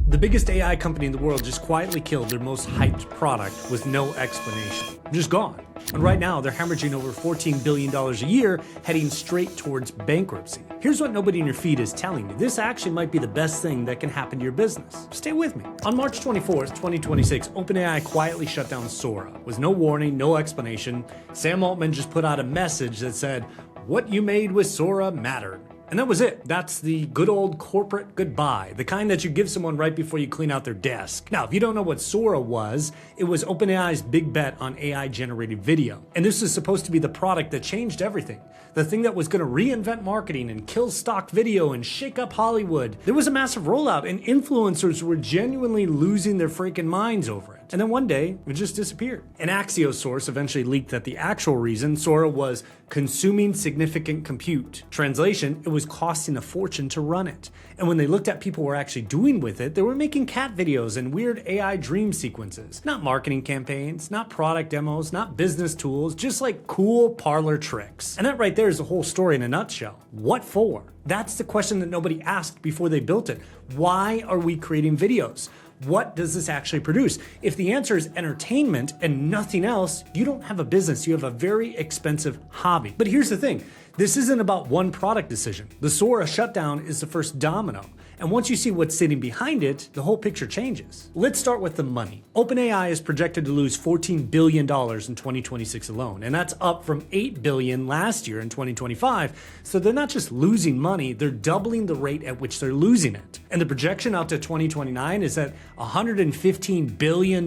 The biggest AI company in the world just quietly killed their most hyped product with no explanation. Just gone. And right now, they're hemorrhaging over $14 billion a year, heading straight towards bankruptcy. Here's what nobody in your feed is telling you. This actually might be the best thing that can happen to your business. Stay with me. On March 24th, 2026, OpenAI quietly shut down Sora. With no warning, no explanation. Sam Altman just put out a message that said, "What you made with Sora mattered." And that was it. That's the good old corporate goodbye, the kind that you give someone right before you clean out their desk. Now, if you don't know what Sora was, it was OpenAI's big bet on AI-generated video. And this is supposed to be the product that changed everything. The thing that was going to reinvent marketing and kill stock video and shake up Hollywood. There was a massive rollout and influencers were genuinely losing their freaking minds over it. And then one day, it just disappeared. An Axios source eventually leaked that the actual reason Sora was consuming significant compute. Translation, it was costing a fortune to run it. And when they looked at people were actually doing with it, they were making cat videos and weird AI dream sequences. Not marketing campaigns, not product demos, not business tools, just like cool parlor tricks. And that right there is the whole story in a nutshell. What for? That's the question that nobody asked before they built it. Why are we creating videos? What does this actually produce? If the answer is entertainment and nothing else, you don't have a business, you have a very expensive hobby. But here's the thing, this isn't about one product decision. The Sora shutdown is the first domino. And once you see what's sitting behind it, the whole picture changes. Let's start with the money. OpenAI is projected to lose $14 billion in 2026 alone, and that's up from $8 billion last year in 2025. So they're not just losing money, they're doubling the rate at which they're losing it. And the projection out to 2029 is at $115 billion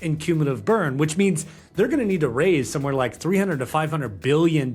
in cumulative burn, which means they're going to need to raise somewhere like $300 to $500 billion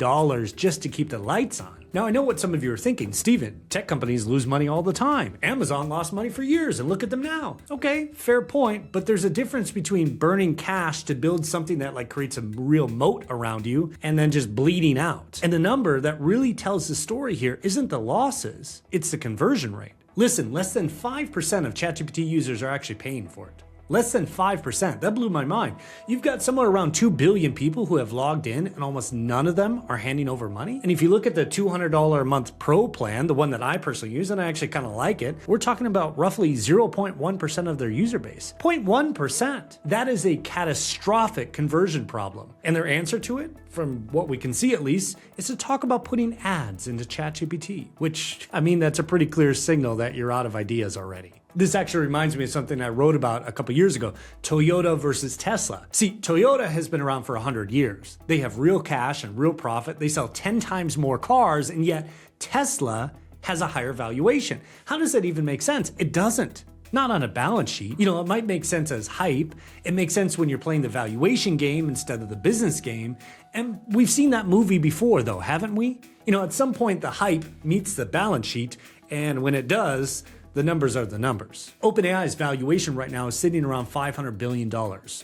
just to keep the lights on. Now, I know what some of you are thinking. Steven, tech companies lose money all the time. Amazon lost money for years, and look at them now. Okay, fair point, but there's a difference between burning cash to build something that like creates a real moat around you and then just bleeding out. And the number that really tells the story here isn't the losses, it's the conversion rate. Listen, less than 5% of ChatGPT users are actually paying for it. Less than 5%. That blew my mind. You've got somewhere around 2 billion people who have logged in and almost none of them are handing over money. And if you look at the $200 a month pro plan, the one that I personally use, and I actually kind of like it, we're talking about roughly 0.1% of their user base. 0.1%. That is a catastrophic conversion problem. And their answer to it, from what we can see at least, is to talk about putting ads into ChatGPT, which, I mean, that's a pretty clear signal that you're out of ideas already. This actually reminds me of something I wrote about a couple years ago, Toyota versus Tesla. See, Toyota has been around for 100 years. They have real cash and real profit. They sell 10 times more cars, and yet Tesla has a higher valuation. How does that even make sense? It doesn't. Not on a balance sheet. You know, it might make sense as hype. It makes sense when you're playing the valuation game instead of the business game. And we've seen that movie before though, haven't we? You know, at some point the hype meets the balance sheet, and when it does, the numbers are the numbers. OpenAI's valuation right now is sitting around $500 billion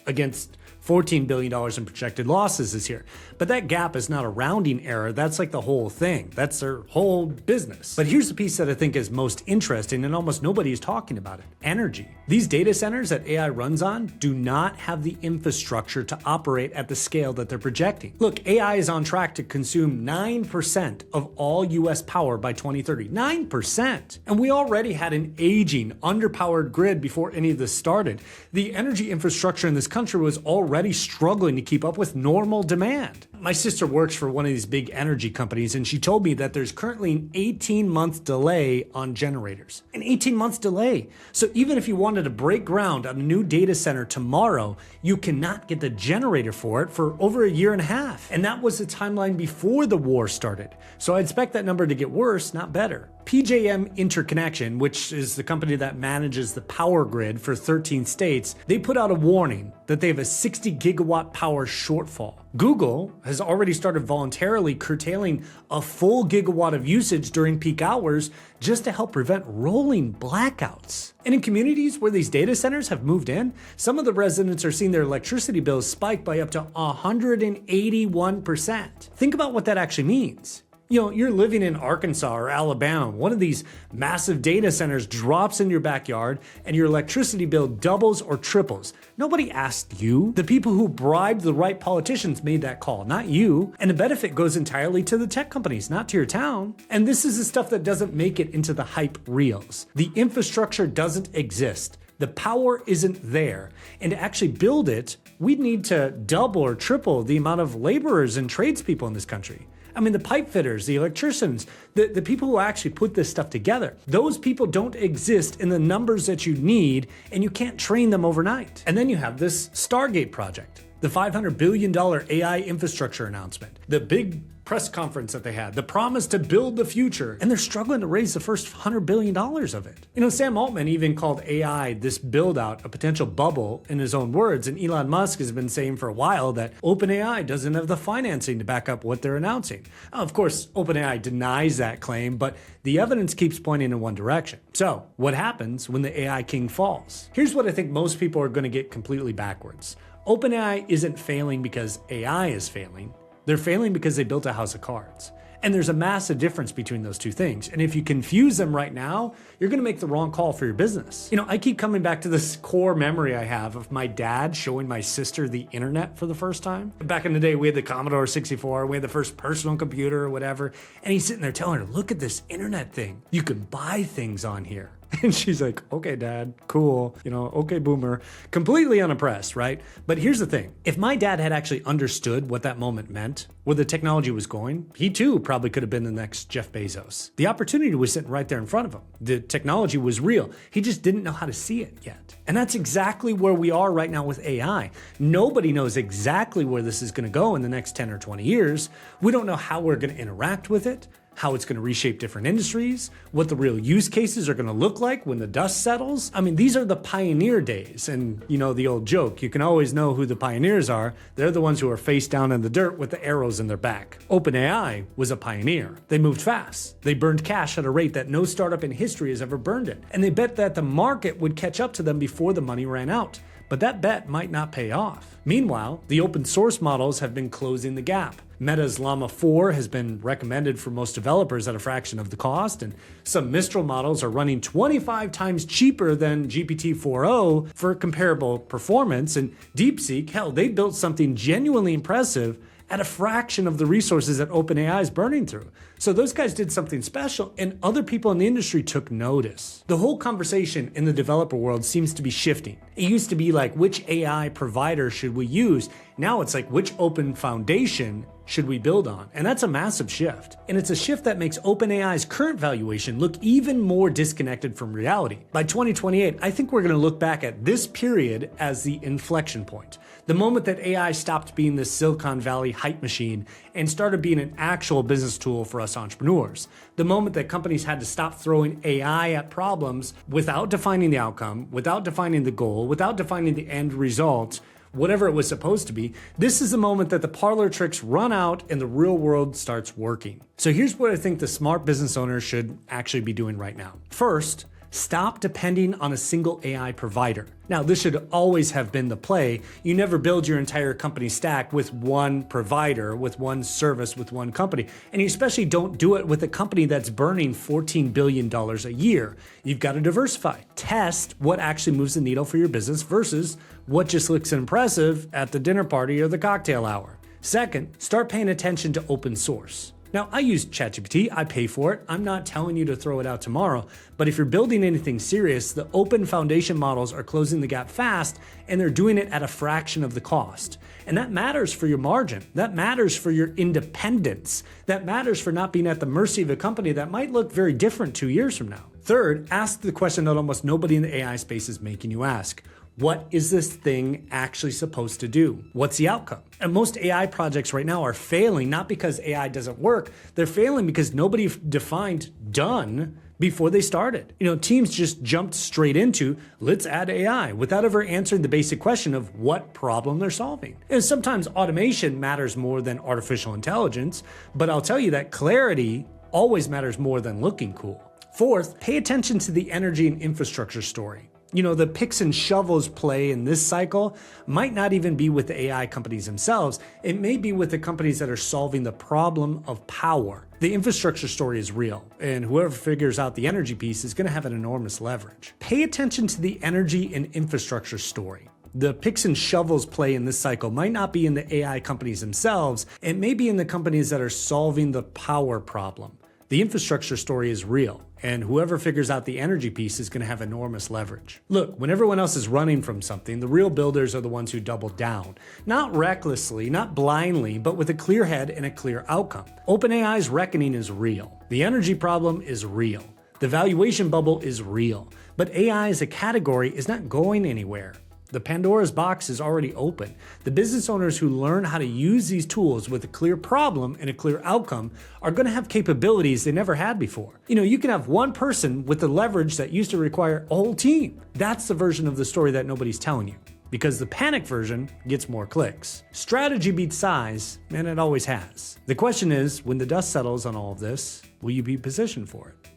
against $14 billion in projected losses this year. But that gap is not a rounding error, that's like the whole thing. That's their whole business. But here's the piece that I think is most interesting and almost nobody is talking about it. Energy. These data centers that AI runs on do not have the infrastructure to operate at the scale that they're projecting. Look, AI is on track to consume 9% of all US power by 2030. 9%! And we already had an aging, underpowered grid before any of this started. The energy infrastructure in this country was already struggling to keep up with normal demand. My sister works for one of these big energy companies, and she told me that there's currently an 18-month delay on generators. An 18-month delay. So even if you wanted to break ground on a new data center tomorrow, you cannot get the generator for it for over a year and a half. And that was the timeline before the war started. So I expect that number to get worse, not better. PJM Interconnection, which is the company that manages the power grid for 13 states, they put out a warning that they have a 60 gigawatt power shortfall. Google has already started voluntarily curtailing a full gigawatt of usage during peak hours just to help prevent rolling blackouts. And in communities where these data centers have moved in, some of the residents are seeing their electricity bills spike by up to 181%. Think about what that actually means. You're living in Arkansas or Alabama. One of these massive data centers drops in your backyard and your electricity bill doubles or triples. Nobody asked you. The people who bribed the right politicians made that call, not you. And the benefit goes entirely to the tech companies, not to your town. And this is the stuff that doesn't make it into the hype reels. The infrastructure doesn't exist. The power isn't there. And to actually build it, we'd need to double or triple the amount of laborers and tradespeople in this country. I mean, the pipe fitters, the electricians, the people who actually put this stuff together, those people don't exist in the numbers that you need, and you can't train them overnight. And then you have this Stargate project, the $500 billion AI infrastructure announcement, the big press conference that they had, the promise to build the future, and they're struggling to raise the first $100 billion of it. Sam Altman even called AI, this build out, a potential bubble in his own words, and Elon Musk has been saying for a while that OpenAI doesn't have the financing to back up what they're announcing. Of course, OpenAI denies that claim, but the evidence keeps pointing in one direction. So, what happens when the AI king falls? Here's what I think most people are going to get completely backwards. OpenAI isn't failing because AI is failing. They're failing because they built a house of cards. And there's a massive difference between those two things. And if you confuse them right now, you're going to make the wrong call for your business. I keep coming back to this core memory I have of my dad showing my sister the internet for the first time. Back in the day, we had the Commodore 64, we had the first personal computer or whatever. And he's sitting there telling her, look at this internet thing. You can buy things on here. And she's like, okay, Dad, cool, okay, boomer. Completely unimpressed, right? But here's the thing. If my dad had actually understood what that moment meant, where the technology was going, he too probably could have been the next Jeff Bezos. The opportunity was sitting right there in front of him. The technology was real. He just didn't know how to see it yet. And that's exactly where we are right now with AI. Nobody knows exactly where this is going to go in the next 10 or 20 years. We don't know how we're going to interact with it, how it's going to reshape different industries, what the real use cases are going to look like when the dust settles. I mean, these are the pioneer days. And the old joke, you can always know who the pioneers are. They're the ones who are face down in the dirt with the arrows in their back. OpenAI was a pioneer. They moved fast. They burned cash at a rate that no startup in history has ever burned it. And they bet that the market would catch up to them before the money ran out. But that bet might not pay off. Meanwhile, the open source models have been closing the gap. Meta's Llama 4 has been recommended for most developers at a fraction of the cost, and some Mistral models are running 25 times cheaper than GPT-4o for comparable performance, and DeepSeek, hell, they built something genuinely impressive at a fraction of the resources that OpenAI is burning through. So those guys did something special, and other people in the industry took notice. The whole conversation in the developer world seems to be shifting. It used to be like, which AI provider should we use? Now it's like, which open foundation should we build on? And that's a massive shift. And it's a shift that makes OpenAI's current valuation look even more disconnected from reality. By 2028, I think we're going to look back at this period as the inflection point. The moment that AI stopped being this Silicon Valley hype machine and started being an actual business tool for us entrepreneurs. The moment that companies had to stop throwing AI at problems without defining the outcome, without defining the goal, without defining the end result, whatever it was supposed to be. This is the moment that the parlor tricks run out and the real world starts working. So here's what I think the smart business owner should actually be doing right now. First, stop depending on a single AI provider. Now, this should always have been the play. You never build your entire company stack with one provider, with one service, with one company. And you especially don't do it with a company that's burning $14 billion a year. You've got to diversify. Test what actually moves the needle for your business versus what just looks impressive at the dinner party or the cocktail hour. Second, start paying attention to open source. Now, I use ChatGPT, I pay for it. I'm not telling you to throw it out tomorrow, but if you're building anything serious, the open foundation models are closing the gap fast, and they're doing it at a fraction of the cost. And that matters for your margin. That matters for your independence. That matters for not being at the mercy of a company that might look very different 2 years from now. Third, ask the question that almost nobody in the AI space is making you ask. What is this thing actually supposed to do? What's the outcome? And most AI projects right now are failing, not because AI doesn't work. They're failing because nobody defined done before they started. Teams just jumped straight into, let's add AI, without ever answering the basic question of what problem they're solving. And sometimes automation matters more than artificial intelligence, but I'll tell you that clarity always matters more than looking cool. Fourth, pay attention to the energy and infrastructure story. You know, the picks and shovels play in this cycle might not even be with the AI companies themselves. It may be with the companies that are solving the problem of power. The infrastructure story is real, and whoever figures out the energy piece is going to have an enormous leverage. Pay attention to the energy and infrastructure story. The picks and shovels play in this cycle might not be in the AI companies themselves. It may be in the companies that are solving the power problem. The infrastructure story is real, and whoever figures out the energy piece is going to have enormous leverage. Look, when everyone else is running from something, the real builders are the ones who double down. Not recklessly, not blindly, but with a clear head and a clear outcome. OpenAI's reckoning is real. The energy problem is real. The valuation bubble is real. But AI as a category is not going anywhere. The Pandora's box is already open. The business owners who learn how to use these tools with a clear problem and a clear outcome are going to have capabilities they never had before. You know, you can have one person with the leverage that used to require a whole team. That's the version of the story that nobody's telling you, because the panic version gets more clicks. Strategy beats size, and it always has. The question is, when the dust settles on all of this, will you be positioned for it?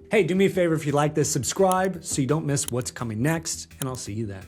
Hey, do me a favor if you like this, subscribe so you don't miss what's coming next, and I'll see you then.